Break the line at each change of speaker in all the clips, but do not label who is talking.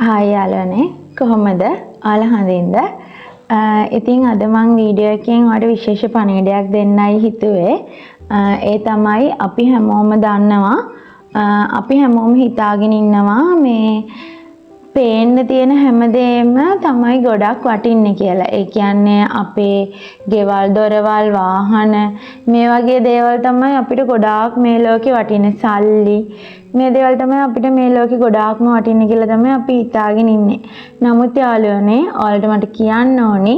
Hi යාළුවනේ කොහොමද? ඔයාලා හොඳින්ද? ඉතින් අද මම වීඩියෝ එකෙන් ඔයාලට විශේෂ පණිවිඩයක් දෙන්නයි හිතුවේ. ඒ තමයි අපි හැමෝම දන්නවා අපි හැමෝම හිතාගෙන ඉන්නවා මේ පේන්න තියෙන හැමදේම තමයි ගොඩක් වටින්නේ කියලා. ඒ කියන්නේ අපේ ගෙවල් දොරවල් වාහන මේ වගේ දේවල් තමයි අපිට ගොඩාක් මේ ලෝකේ වටින්නේ. සල්ලි මේ දේවල් තමයි අපිට මේ ලෝකේ ගොඩාක්ම වටින්නේ කියලා තමයි අපි හිතාගෙන ඉන්නේ. නමුත් යාළුවනේ ඔයාලට මට කියන්න ඕනි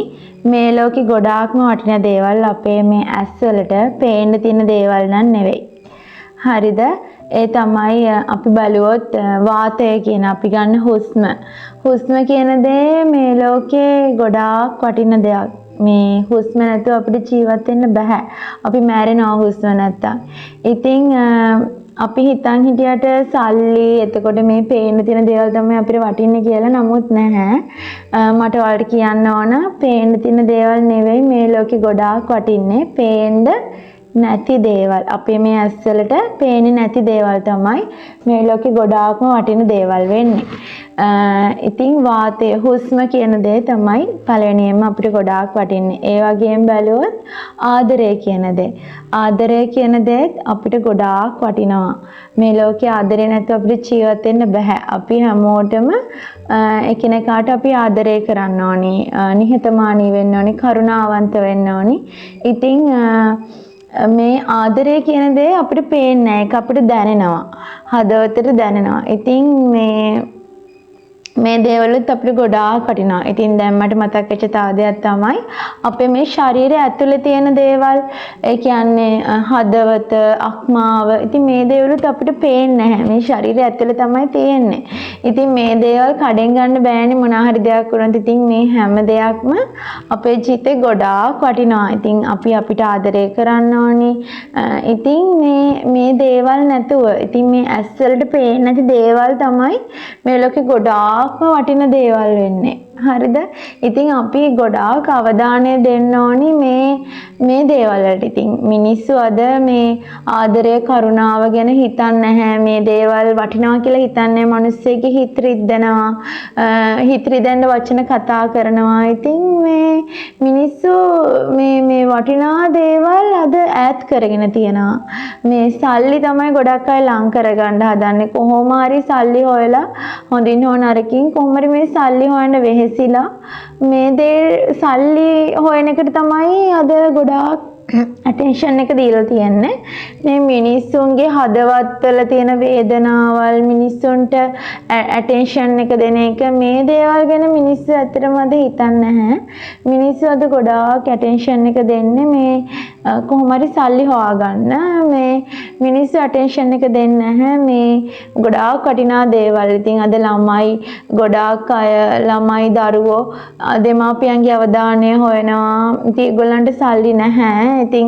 මේ ලෝකේ ගොඩාක්ම වටින දේවල් අපේ මේ ඇස් වලට පේන්න තියෙන දේවල් නන් නෙවෙයි. හරිද? ඒ තමයි අපි බලුවොත් වාතය කියන අපි ගන්න හුස්ම. හුස්ම කියන දේ මේ ලෝකේ ගොඩාක් වටින දෙයක්. මේ හුස්ම නැතුව අපිට ජීවත් වෙන්න බෑ. අපි මැරෙනවා හුස්ම නැත්තම්. ඉතින් අපි හිතන් හිටියට සල්ලි එතකොට මේ පේන්න තියෙන දේවල් තමයි අපිට වටින්නේ කියලා නමුත් නැහැ. මට ඔයාලට කියන්න ඕන පේන්න තියෙන දේවල් නෙවෙයි මේ ලෝකේ ගොඩාක් වටින්නේ. පේන්න නැති දේවල් අපේ මේ ඇස් වලට පේන්නේ නැති දේවල් තමයි මේ ලෝකේ ගොඩාක්ම වටින දේවල් වෙන්නේ. ඉතින් වාතය හුස්ම කියන දේ තමයි පළවෙනියෙන්ම අපිට ගොඩාක් වටින්නේ. ඒ වගේම බැලුවොත් ආදරය කියන දේ. ආදරය කියන දේත් අපිට ගොඩාක් වටිනවා. මේ ලෝකේ ආදරය නැතුව අපිට ජීවත් වෙන්න බෑ. අපි හැමෝටම එකිනෙකාට අපි ආදරය කරන්න ඕනි. නිහතමානී වෙන්න ඕනි. කරුණාවන්ත වෙන්න ඕනි. ඉතින් මේ ආදරය කියන දේ අපිට පේන්නේ නැහැ. ඒක අපිට දැනෙනවා. හදවතට දැනෙනවා. ඉතින් මේ දේවලුත් අපිට ගොඩාක් වටිනවා. ඉතින් දැන් මට මතක් වෙච්ච තව දෙයක් තමයි අපේ මේ ශරීරය ඇතුලේ තියෙන දේවල්. ඒ කියන්නේ හදවත, අක්මාව. ඉතින් මේ දේවලුත් අපිට පේන්නේ නැහැ. මේ ශරීරය ඇතුලේ තමයි තියෙන්නේ. ඉතින් මේ දේවල් කඩෙන් ගන්න බෑනේ මොනවා හරි දෙයක් වුණොත්. ඉතින් මේ හැම දෙයක්ම අපේ ජීවිතේ ගොඩාක් වටිනවා. ඉතින් අපි අපිට ආදරය කරන්න ඕනි. ඉතින් මේ දේවල් නැතුව ඉතින් මේ ඇස් වලට පේන්නේ නැති දේවල් තමයි මේ ලෝකේ ගොඩාක් වටින දේවල් වෙන්නේ. හරිද? ඉතින් අපි ගොඩාක් අවධානය දෙන්න ඕනි මේ දේවල් වලට. ඉතින් මිනිස්සු අද මේ ආදරය කරුණාව ගැන හිතන්නේ නැහැ. මේ දේවල් වටිනවා කියලා හිතන්නේ මිනිස්සෙගේ හිත රිද්දනවා. හිත රිදෙන්න වචන කතා කරනවා. ඉතින් මේ මිනිස්සු මේ වටිනා දේවල් අද ඈත් කරගෙන තියනවා. මේ සල්ලි තමයි ගොඩක් අය ලං කරගන්න හදන්නේ. කොහොම හරි සල්ලි හොයලා හොඳින් හො නරකින් කොහොම හරි මේ සල්ලි හොයන්න වෙහෙසිලා මේ දේ සල්ලි හොයන එකට තමයි අද ගොඩාක් attention එක දීලා තියෙන්නේ. මේ මිනිස්සුන්ගේ හදවත්වල තියෙන වේදනාවල් මිනිස්සුන්ට attention එක දෙන එක මේ දේවල් ගැන මිනිස්සු ඇත්තටම අද හිතන්නේ නැහැ. මිනිස්සු අද ගොඩාක් attention එක දෙන්නේ මේ කොහොම හරි සල්ලි හොයාගන්න. මේ මිනිස්සු attention එක දෙන්නේ නැහැ මේ ගොඩාක් වටිනා දේවල්. ඉතින් අද ළමයි ගොඩාක් අය ළමයි දරුවෝ දෙමාපියන්ගේ අවධානය හොයනවා. ඉතින් ඒගොල්ලන්ට සල්ලි නැහැ. ඉතින්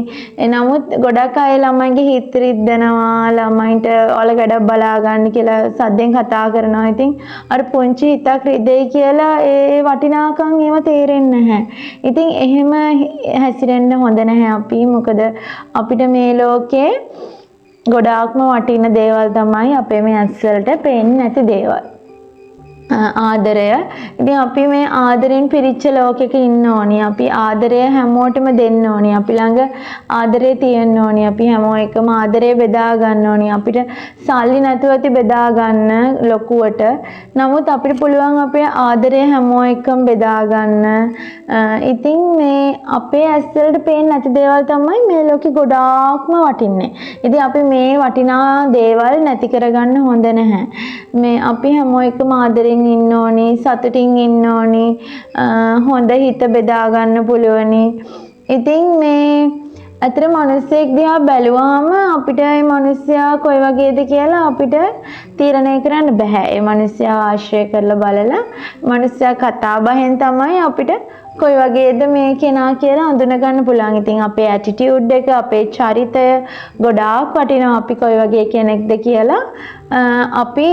නමුත් ගොඩක් අය ළමයින්ගේ හිත රිද්දනවා. ළමයින්ට ඔයාලා වැඩක් බලා ගන්න කියලා සද්දෙන් කතා කරනවා. ඉතින් අර පුංචි හිතක් රිදෙයි කියලා ඒ වටිනාකම් ඒව තේරෙන්නේ නැහැ. ඉතින් එහෙම හැසිරෙන්න හොඳ නැහැ අපි. මොකද අපිට මේ ලෝකේ ගොඩාක්ම වටින දේවල් තමයි අපේ මේ ඇස් වලට පේන්නේ නැති දේවල්. ආදරය. ඉතින් අපි මේ ආදරෙන් පිරිච්ච ලෝකෙක ඉන්න ඕනි. අපි ආදරය හැමෝටම දෙන්න ඕනි. අපි ළඟ ආදරය තියෙන්න ඕනි. අපි හැමෝ එකම ආදරය බෙදා ගන්න ඕනි. අපිට සල්ලි නැතුව ඇති බෙදා ගන්න ලොකුවට. නමුත් අපිට පුළුවන් අපේ ආදරය හැමෝ එකම බෙදා ගන්න. ඉතින් මේ අපේ ඇස් වලට පේන්නේ නැති දේවල් තමයි මේ ලෝකේ ගොඩාක්ම වටින්නේ. ඉතින් අපි මේ වටිනා දේවල් නැති කරගන්න හොඳ නැහැ. මේ අපි හැමෝ එකම ආදරෙන් ඉන්න ඕනි, සතුටින් ඉන්න ඕනි, හොඳ හිත බෙදා ගන්න පුළුවනි. ඉතින් මේ අතර මිනිස්සෙක් දිහා බැලුවාම අපිට මේ මිනිස්සයා කොයි වගේද කියලා අපිට තීරණය කරන්න බෑ. ඒ මිනිස්සයා ආශ්‍රය කරලා බලලා මිනිස්සයා කතා බහෙන් තමයි අපිට කොයි වගේද මේ කෙනා කියලා හඳුන ගන්න පුළුවන්. ඉතින් අපේ ඇටිටියුඩ් එක අපේ චරිතය ගොඩාක් වටිනවා. අපි කොයි වගේ කෙනෙක්ද කියලා අපි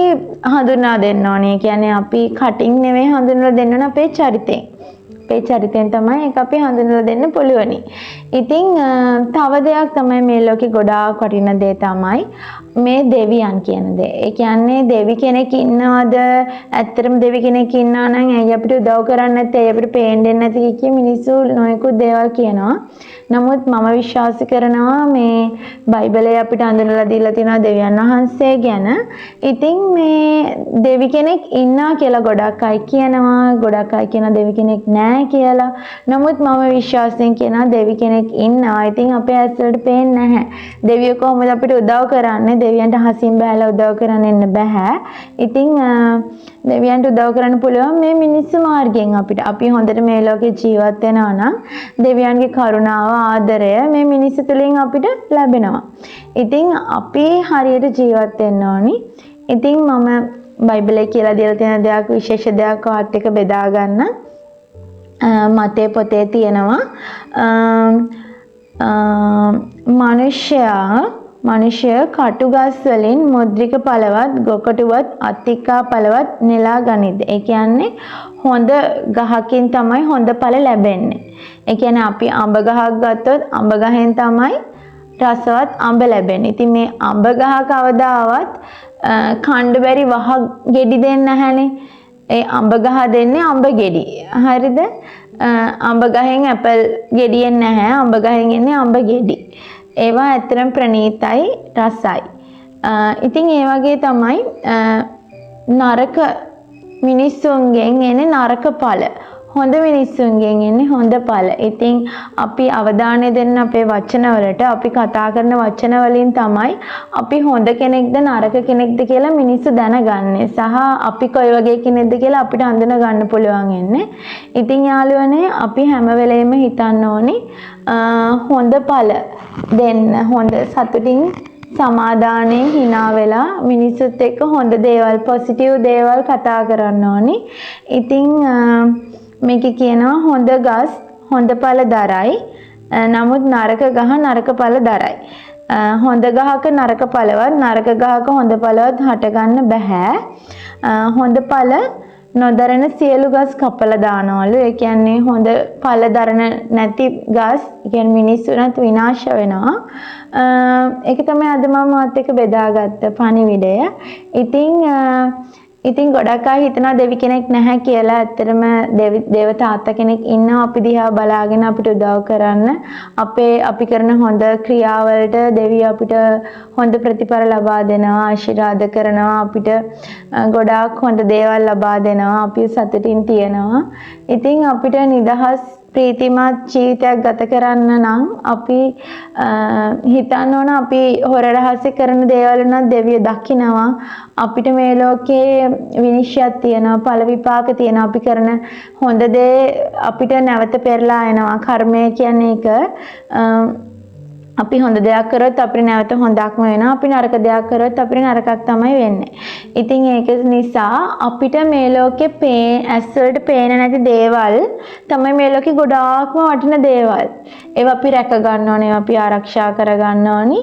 හඳුනා දෙන්න ඕනේ. කියන්නේ අපි කටින් නෙවෙයි හඳුනලා දෙන්න ඕනේ අපේ චරිතයෙන්. අපේ චරිතයෙන් තමයි ඒක අපි හඳුනලා දෙන්න පුළුවනි. ඉතින් තව දෙයක් තමයි මේ ලෝකේ ගොඩාක් වටින දේ තමයි මේ දෙවියන් කියන දේ. ඒ කියන්නේ දෙවි කෙනෙක් ඉන්නවද? ඇත්තටම දෙවි කෙනෙක් ඉන්නා නම් ඇයි අපිට උදව් කරන්නේ නැත්තේ? ඇයි අපිට පේන්නේ නැති කිය මිනිස්සු නොයෙකුත් දේවල් කියනවා. නමුත් මම විශ්වාස කරනවා මේ බයිබලයේ අපිට අඳුනලා දීලා තියෙනවා දෙවියන් වහන්සේ ගැන. ඉතින් මේ දෙවි කෙනෙක් ඉන්නා කියලා ගොඩක් අය කියනවා. ගොඩක් අය කියනවා දෙවි කෙනෙක් නැහැ කියලා. නමුත් මම විශ්වාසයෙන් කියනවා දෙවි කෙනෙක් ඉන්නවා. ඉතින් අපේ ඇස් වලට පේන්නේ නැහැ. දෙවියෝ කොහොමද අපිට උදව් කරන්නේ? දෙවියන්ට හසින් බහැලා උදව් කරන්න එන්න බෑ. ඉතින් දෙවියන්ට උදව් කරන්න පුළුවන් මේ මිනිස්සු මාර්ගයෙන් අපිට. අපි හොඳට මේ ලෝකේ ජීවත් වෙනවා නම් දෙවියන්ගේ කරුණාව ආදරය මේ මිනිස්සු තුළින් අපිට ලැබෙනවා. ඉතින් අපි හරියට ජීවත් වෙන්න ඕනි. ඉතින් මම බයිබලයේ කියලා දීලා තියෙන දෙයක් විශේෂ දෙයක් ඔයත් එක්ක බෙදා ගන්න. මතේ පොතේ තියෙනවා මනුෂ්‍ය කටුගස් වලින් මුද්‍රික පළවත් ගොකටුවත් අත්තිකා පළවත් නෙලා ගනිද්ද. ඒ කියන්නේ හොඳ ගහකින් තමයි හොඳ පළ ලැබෙන්නේ. ඒ කියන්නේ අපි අඹ ගහක් ගත්තොත් අඹ ගහෙන් තමයි රසවත් අඹ ලැබෙන්නේ. ඉතින් මේ අඹ ගහ කවදාවත් කණ්ඩ බැරි වහ ගෙඩි දෙන්නේ නැහැනේ. ඒ අඹ ගහ දෙන්නේ අඹ ගෙඩි. හරිද? අඹ ගහෙන් ඇපල් ගෙඩියෙන් නැහැ. අඹ ගහෙන් එන්නේ අඹ ගෙඩි. ඒවා ඇත්තටම ප්‍රණීතයි රසයි. ඉතින් ඒ වගේ තමයි නරක මිනිස්සුන්ගෙන් එන්නේ නරක ඵල. හොඳ මිනිස්සුන්ගෙන් එන්නේ හොඳ ඵල. ඉතින් අපි අවධානය දෙන්න අපේ වචනවලට. අපි කතා කරන වචන වලින් තමයි අපි හොඳ කෙනෙක්ද නරක කෙනෙක්ද කියලා මිනිස්සු දැනගන්නේ. සහ අපි කොයි වගේ කෙනෙක්ද කියලා අපිට අඳුන ගන්න පුළුවන් වෙන්නේ. ඉතින් යාළුවනේ අපි හැම වෙලෙම හිතන්න ඕනි හොඳ ඵල දෙන්න. හොඳ සතුටින් සමාදානයෙන් hina වෙලා මිනිස්සුත් එක්ක හොඳ දේවල් පොසිටිව් දේවල් කතා කරන්න ඕනි. ඉතින් මේකේ කියනවා හොඳ ගස් හොඳ ඵල දරයි. නමුත් නරක ගහ නරක ඵල දරයි. හොඳ ගහක නරක ඵලවත් නරක ගහක හොඳ ඵලවත් හටගන්න බෑ. හොඳ ඵල නොදරන සියලු ගස් කපලා දානවලු. ඒ කියන්නේ හොඳ ඵල දරන නැති ගස්, ඒ කියන්නේ මිනිස්සුන්ට විනාශ වෙනවා. ඒක තමයි අද මම මාත් එක්ක බෙදාගත්ත පණිවිඩය. ඉතින් ගොඩක් අය හිතනවා දෙවි කෙනෙක් නැහැ කියලා. ඇත්තටම දේව තාත්තා කෙනෙක් ඉන්නවා අපි දිහා බලාගෙන අපිට උදව් කරන්න. අපි කරන හොඳ ක්‍රියාවලට දෙවියෝ අපිට හොඳ ප්‍රතිඵල ලබා දෙනවා, ආශිර්වාද කරනවා, අපිට ගොඩාක් හොඳ දේවල් ලබා දෙනවා. අපි සතුටින් තියනවා. ඉතින් අපිට නිදහස් ප්‍රීතිමත් ජීවිතයක් ගත කරන්න නම් අපි හිතන්න ඕන අපි හොර රහස්‍ය කරන දේවල් උනත් දෙවියෝ දකිනවා. අපිට මේ ලෝකේ විනිශ්චයක් තියෙනවා, ඵල විපාක තියෙනවා. අපි කරන හොඳ දේ අපිට නැවත පෙරලා එනවා. කර්මය කියන්නේ ඒක. අපි හොඳ දෙයක් කරොත් අපිට නැවත හොඳක්ම වෙනවා. අපි නරක දෙයක් කරොත් අපිට නරකක් තමයි වෙන්නේ. ඉතින් ඒක නිසා අපිට මේ ලෝකේ ඇස් වලට පේන නැති දේවල් තමයි මේ ලෝකේ ගොඩාක්ම වටින දේවල්. ඒවා අපි රැක ගන්න ඕනේ, අපි ආරක්ෂා කර ගන්න ඕනි.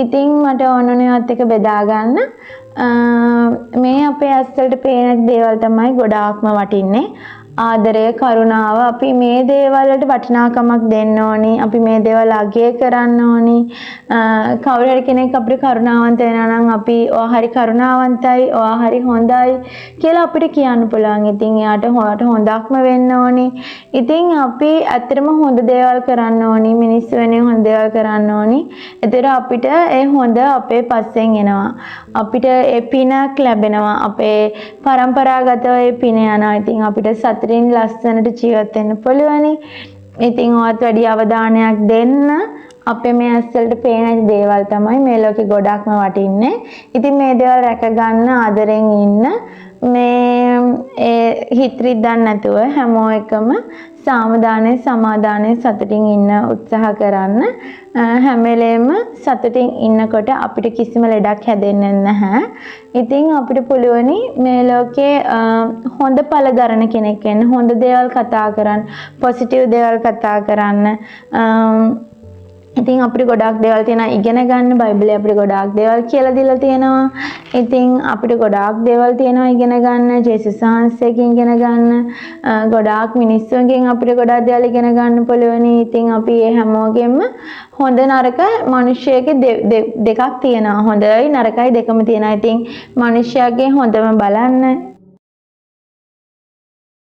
ඉතින් මට ඕනුනේ ඔයත් එක බෙදා ගන්න. මේ අපේ ඇස් වලට පේන දේවල් තමයි ගොඩාක්ම වටින්නේ. ආදරය, කරුණාව, අපි මේ දේවල් වලට වටිනාකමක් දෙන්න ඕනි. අපි මේ දේවල් අගය කරන්න ඕනි. කවුරු හරි කෙනෙක් අපිට කරුණාවන්ත වෙනවා නම් අපි ඔයා හරි කරුණාවන්තයි, ඔයා හරි හොඳයි කියලා අපිට කියන්න පුළුවන්. ඉතින් එයාට හොඳක්ම වෙන්න ඕනි. ඉතින් අපි ඇත්තටම හොඳ දේවල් කරන්න ඕනි. මිනිස්සු වෙනුවෙන් හොඳ දේවල් කරන්න ඕනි. ඒතර අපිට ඒ හොඳ අපේ පස්සෙන් එනවා. අපිට ඒ පිනක් ලැබෙනවා. අපේ පරම්පරාගතව ඒ පින යනවා. ඉතින් අපිට සතුටින් ලස්සනට ජීවත් වෙන්න පුළුවනි. ඉතින් ඔයත් වැඩි අවධානයක් දෙන්න. අපේ මේ ඇස් වලට පේන දේවල් තමයි මේ ලෝකේ ගොඩක්ම වටින්නේ. ඉතින් මේ දේවල් රැක ගන්න, ආදරෙන් ඉන්න. මේ හිත රිද්දන්න නැතුව හැමෝ එකම සාමදානේ සමාදානේ සතුටින් ඉන්න උත්සාහ කරන්න. හැම වෙලේම සතුටින් ඉන්නකොට අපිට කිසිම ලෙඩක් හැදෙන්නේ නැහැ. ඉතින් අපිට පුළුවනි මේ ලෝකේ හොඳ ඵල දරන කෙනෙක් වෙන්න, හොඳ දේවල් කතා කරන්න, පොසිටිව් දේවල් කතා කරන්න. ඉතින් අපිට ගොඩාක් දේවල් තියෙනවා ඉගෙන ගන්න. බයිබලයේ අපිට ගොඩාක් දේවල් කියලා දීලා තියෙනවා. ඉතින් අපිට ගොඩාක් දේවල් තියෙනවා ඉගෙන ගන්න. ජේසුස් වහන්සේගෙන් ඉගෙන ගන්න. ගොඩාක් මිනිස්සුන්ගෙන් අපිට ගොඩාක් දේවල් ඉගෙන ගන්න පුළුවනි. ඉතින් අපි මේ හැමෝගෙම හොඳ නරක මිනිස්සෙගේ දෙකක් තියෙනවා. හොඳයි නරකයි දෙකම තියෙනවා. ඉතින් මිනිස්සයාගේ හොඳම බලන්න.